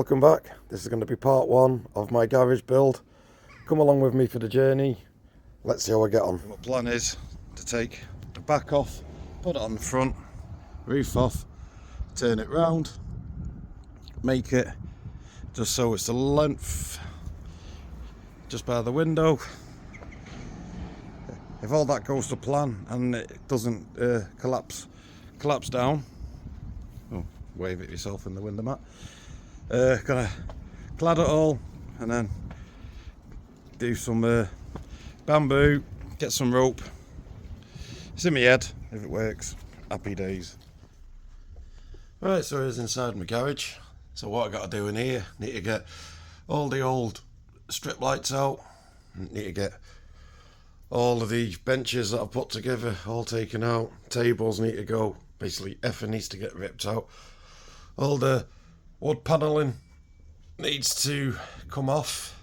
welcome back. This is going to be part one of my garage build. Come along with me for the journey. Let's see how I get on. My plan is to take the back off, put it on the front, roof off, turn it round, make it just so it's the length just by the window. If all that goes to plan and it doesn't collapse down, oh, wave at yourself in the window mat. Gonna clad it all and then do some bamboo, get some rope. It's in my head. If it works, happy days. Right, so here's inside my garage. So what I got to do in here, need to get all the old strip lights out, need to get all of the benches that I've put together all taken out, tables need to go, basically everything needs to get ripped out, all the wood panelling needs to come off,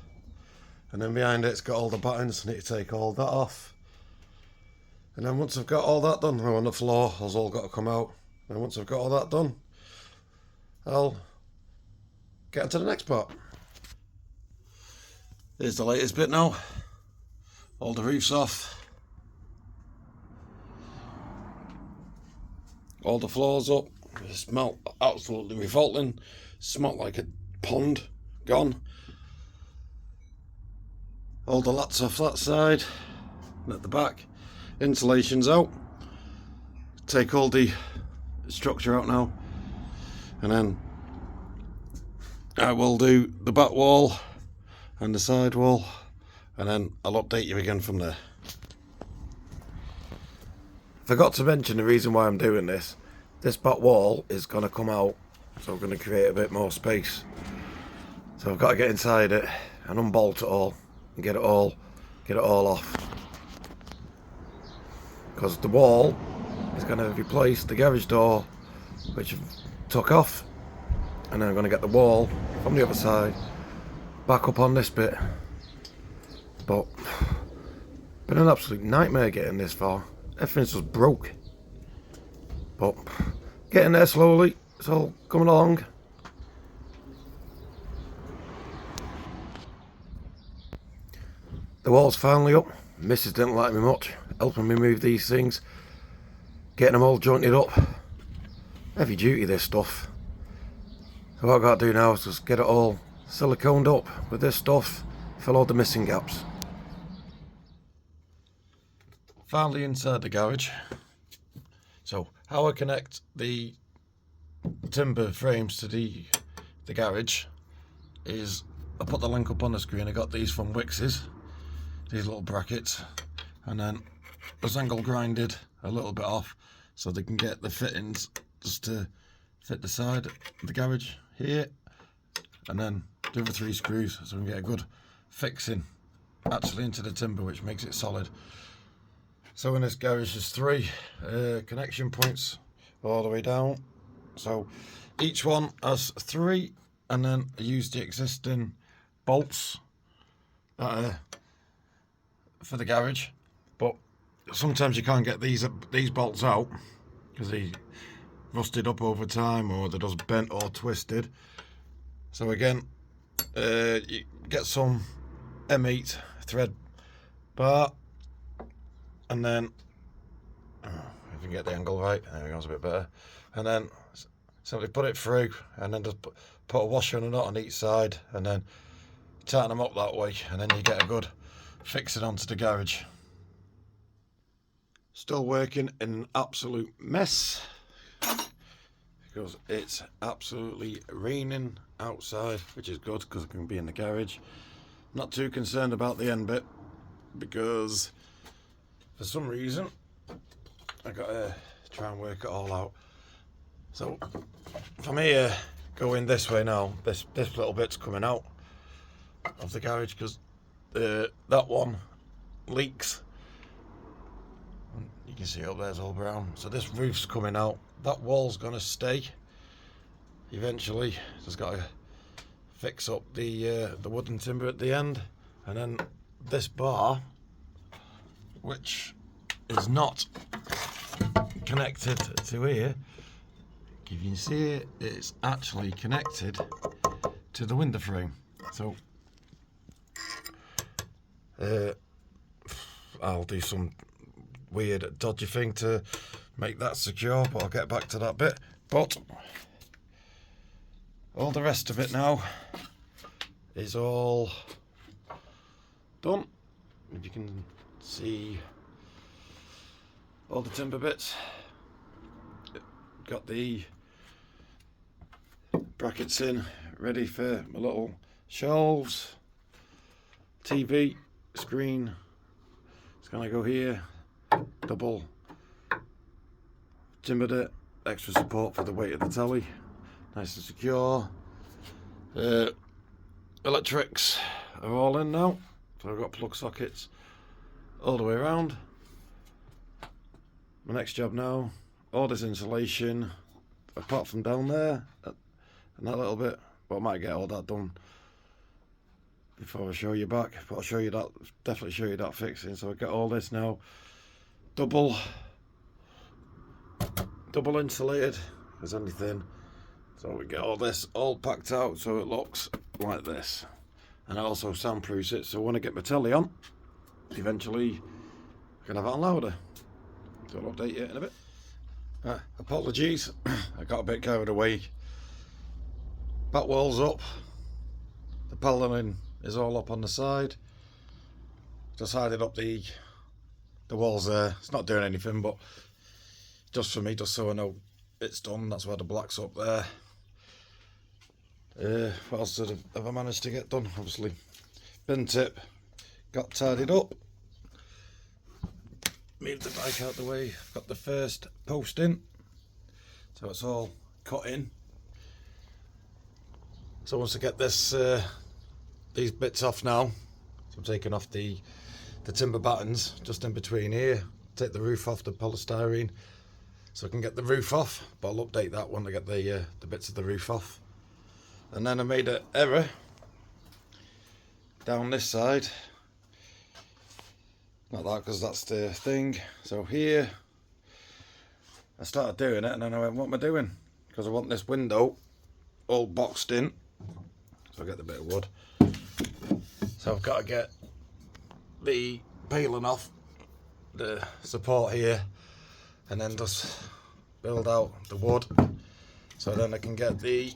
and then behind it's got all the buttons, need to take all that off, and then once I've got all that done, on the floor has all got to come out, and once I've got all that done, I'll get into the next part. Here's the latest bit now. All the roofs off, all the floors up. It smelled absolutely revolting, smelled like a pond, gone. All the lats off that side and at the back, insulation's out. Take all the structure out now, and then I will do the back wall and the side wall, and then I'll update you again from there. Forgot to mention the reason why I'm doing this. This back wall is going to come out, so I'm going to create a bit more space. So I've got to get inside it and unbolt it all and get it all off. Because the wall is going to replace the garage door, which I took off, and then I'm going to get the wall from the other side back up on this bit. But been an absolute nightmare getting this far. Everything's just broke. But getting there slowly, it's all coming along. The wall's finally up. Mrs. didn't like me much, helping me move these things, getting them all jointed up. Heavy duty this stuff. So what I've got to do now is just get it all siliconed up with this stuff, fill all the missing gaps. Finally inside the garage. So how I connect the timber frames to the garage is I put the link up on the screen. I got these from Wix's, these little brackets, and then was angle grinded a little bit off so they can get the fittings just to fit the side of the garage here, and then the other 3 screws so we can get a good fixing actually into the timber, which makes it solid. So in this garage there's 3 connection points all the way down. So each one has 3, and then I use the existing bolts for the garage. But sometimes you can't get these bolts out because they rusted up over time, or they're just bent or twisted. So again, you get some M8 thread bar, and then if you can get the angle right, there it goes a bit better, and then simply put it through, and then just put a washer and a nut on each side, and then tighten them up that way, and then you get a good fixing onto the garage. Still working in an absolute mess because it's absolutely raining outside, which is good because I can be in the garage. Not too concerned about the end bit because for some reason I got to try and work it all out. So from here going this way now, this little bit's coming out of the garage because that one leaks. You can see up there's all brown. So this roof's coming out. That wall's gonna stay eventually. Just got to fix up the wooden timber at the end, and then this bar, which is not connected to here. If you can see it, it's actually connected to the window frame. So I'll do some weird dodgy thing to make that secure, but I'll get back to that bit. But all the rest of it now is all done. If you can see all the timber bits, got the brackets in ready for my little shelves, TV screen. It's gonna go here, double timbered it, extra support for the weight of the telly, nice and secure. Electrics are all in now, so I've got plug sockets all the way around. My next job now, all this insulation, apart from down there and that little bit, but I might get all that done before I show you back, but I'll show you that, definitely show you that fixing. So I get all this now double insulated, if there's anything. So we get all this all packed out so it looks like this, and I also soundproofs it, so when I get my telly on, eventually I can have it on louder. So I'll update you in a bit. Apologies, I got a bit carried away. Back wall's up, the paneling is all up on the side. Just hiding up the walls there. It's not doing anything, but just for me, just so I know it's done. That's why the black's up there. What else have I managed to get done? Obviously, bin tip got tidied up. Moved the bike out the way. Got the first post in, so it's all cut in. So once I get this these bits off now, so I'm taking off the timber battens just in between here. Take the roof off the polystyrene, so I can get the roof off. But I'll update that when I get the bits of the roof off. And then I made an error down this side. Not that, because that's the thing. So here, I started doing it, and then I went, what am I doing? Because I want this window all boxed in. So I get the bit of wood. So I've got to get the paling off the support here, and then just build out the wood. So then I can get the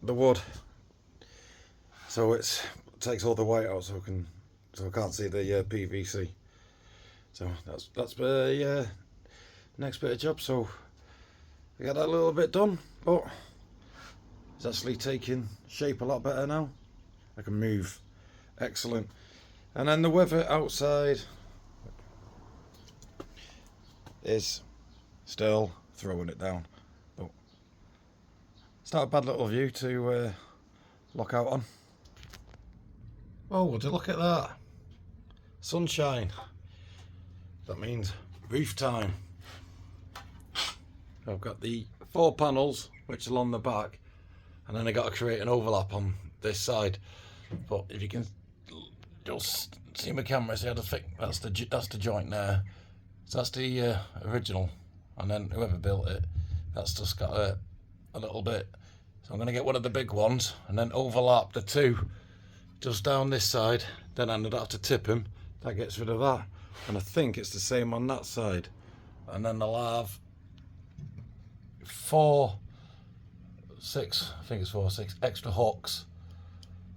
wood. So it takes all the white out, so I can't see the PVC. So that's the next bit of job. So I got that little bit done, but it's actually taking shape a lot better now. I can move, excellent. And then the weather outside is still throwing it down, but it's not a bad little view to look out on. Oh, would you look at that? Sunshine. That means roof time. I've got the 4 panels which are on the back, and then I got to create an overlap on this side. But if you can just see my camera, see how to fix, that's the joint there. So that's the original, and then whoever built it, that's just got a little bit. So I'm going to get one of the big ones and then overlap the two just down this side. Then I don't have to tip them. That gets rid of that. And I think it's the same on that side. And then I'll have 6 extra hooks,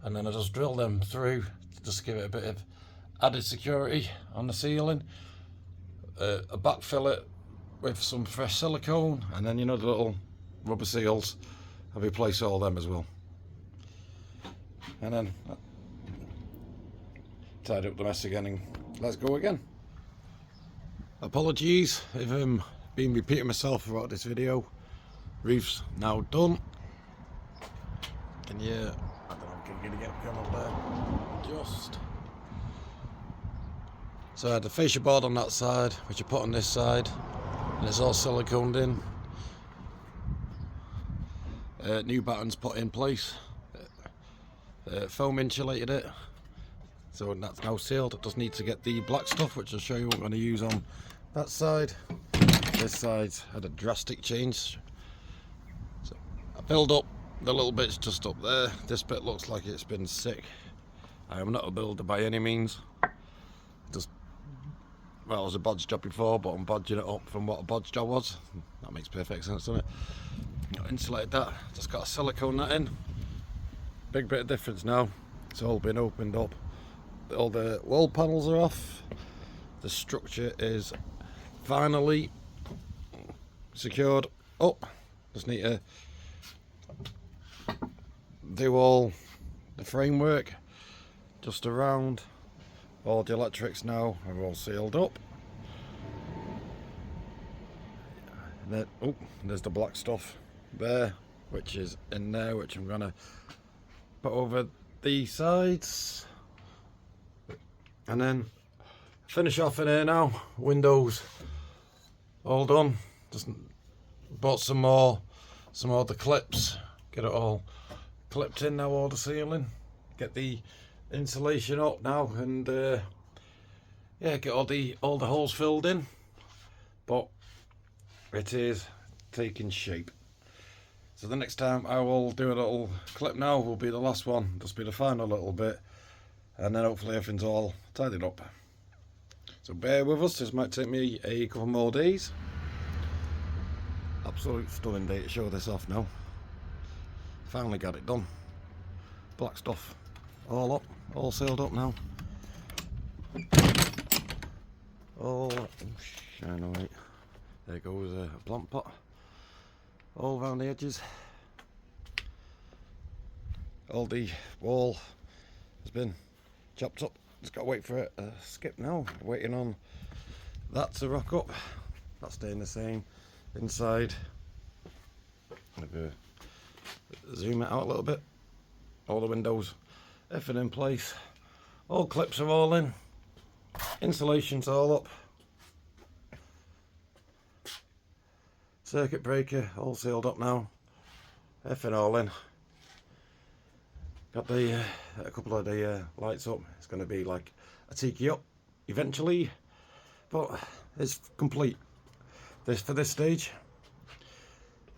and then I just drill them through to just give it a bit of added security on the ceiling. A back fillet with some fresh silicone, and then, you know, the little rubber seals, I'll replace all them as well. And then tidy up the mess again and let's go again. Apologies if I'm been repeating myself throughout this video. Roof's now done. And yeah, I don't know if I'm gonna get a camera there. Just. So I had the fascia board on that side, which I put on this side, and it's all siliconed in. New battens put in place. Foam insulated it, so that's now sealed. It just needs to get the black stuff, which I'll show you what I'm going to use on that side. This side's had a drastic change. So I filled up the little bit's just up there. This bit looks like it's been sick. I am not a builder by any means. Just, well, it was a bodge job before, but I'm bodging it up from what a bodge job was. That makes perfect sense, doesn't it? Insulated that, just got a silicone that in. Big bit of difference now. It's all been opened up. All the wall panels are off. The structure is finally secured up. Just need to do all the framework just around. All the electrics now are all sealed up. And then, oh, there's the black stuff there, which is in there, which I'm gonna put over the sides, and then finish off in here now. Windows all done. Just bought some more of the clips. Get it all clipped in now, all the ceiling. Get the insulation up now, and yeah, get all the holes filled in. But it is taking shape. So the next time I will do a little clip now will be the last one, just be the final little bit, and then hopefully everything's all tidied up. So bear with us, this might take me a couple more days. Absolute stunning day to show this off now. Finally got it done. Black stuff all up, all sealed up now. All shine away. There goes a plant pot. All around the edges. All the wall has been chopped up. Just got to wait for it to skip now. Waiting on that to rock up. That's staying the same. Inside, maybe zoom it out a little bit. All the windows, everything in place. All clips are all in. Insulation's all up. Circuit breaker all sealed up now. Everything all in. Got the a couple of the lights up. It's going to be like a Tiki up eventually, but it's complete. This for this stage.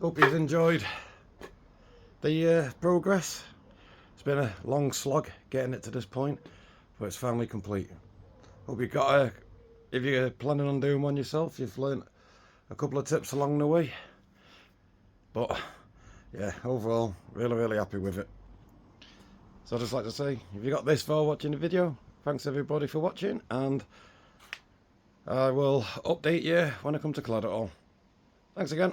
Hope you've enjoyed the progress. It's been a long slog getting it to this point, but it's finally complete. Hope you got if you're planning on doing one yourself, you've learned a couple of tips along the way. But yeah, overall, really happy with it. So I'd just like to say, if you got this far watching the video, thanks everybody for watching, and I will update you when I come to clad it all. Thanks again.